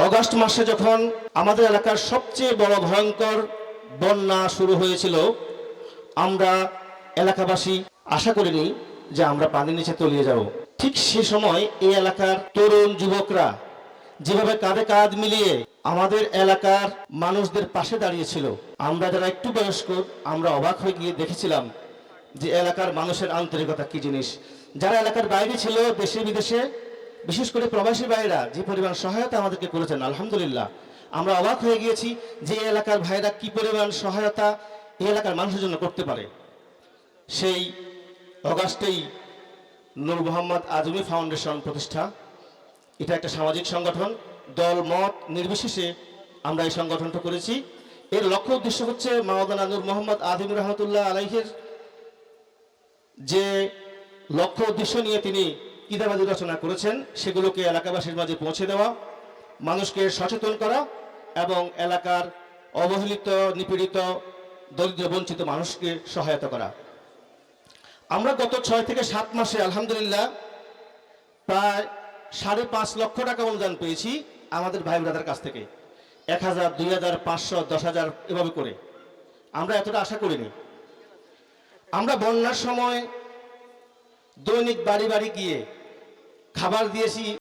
August মাসে যখন আমাদের এলাকার সবচেয়ে বড় ভয়ঙ্কর বন্যা শুরু হয়েছিল, আমরা এলাকাবাসী আশা করিনি যে আমরা পানির নিচে তলিয়ে যাব। ঠিক সে সময় এই এলাকার তরুণ যুবকরা যেভাবে কাঁধে কাঁধ মিলিয়ে আমাদের এলাকার মানুষদের পাশে দাঁড়িয়েছিল, আমরা যারা একটু বয়স্ক আমরা অবাক হয়ে গিয়ে দেখেছিলাম যে এলাকার মানুষের আন্তরিকতা কি জিনিস। যারা এলাকার বাইরে ছিল, দেশে বিদেশে, বিশেষ করে প্রবাসী ভাইরা যে পরিমাণ সহায়তা আমাদেরকে করেছেন, আলহামদুলিল্লাহ আমরা অবাক হয়ে গিয়েছি যে এই এলাকার ভাইরা কি পরিমাণ সহায়তা এই এলাকার মানুষের জন্য করতে পারে। সেই অগাস্টেই নূর মোহাম্মদ আজমি ফাউন্ডেশন প্রতিষ্ঠা। এটা একটা সামাজিক সংগঠন, দল মত নির্বিশেষে আমরা এই সংগঠনটা করেছি। এর লক্ষ্য উদ্দেশ্য হচ্ছে মাওলানা নূর মোহাম্মদ আজমি রহমতুল্লাহ আলাইহির যে লক্ষ্য উদ্দেশ্য নিয়ে তিনি কিতাবাদি রচনা করেছেন সেগুলোকে এলাকাবাসীর মাঝে পৌঁছে দেওয়া, মানুষকে সচেতন করা এবং এলাকার অবহেলিত, নিপীড়িত, দরিদ্র, বঞ্চিত মানুষকে সহায়তা করা। আমরা গত 6 থেকে 7 মাসে আলহামদুলিল্লাহ প্রায় 5.5 লক্ষ টাকা অনুদান পেয়েছি আমাদের ভাই ব্রাদার কাছ থেকে। 1000, 2000, 500, 10,000 এভাবে করে। আমরা এতটা আশা করিনি। আমরা বন্যার সময় দৈনিক বাড়ি বাড়ি গিয়ে খাবার দিয়েছি।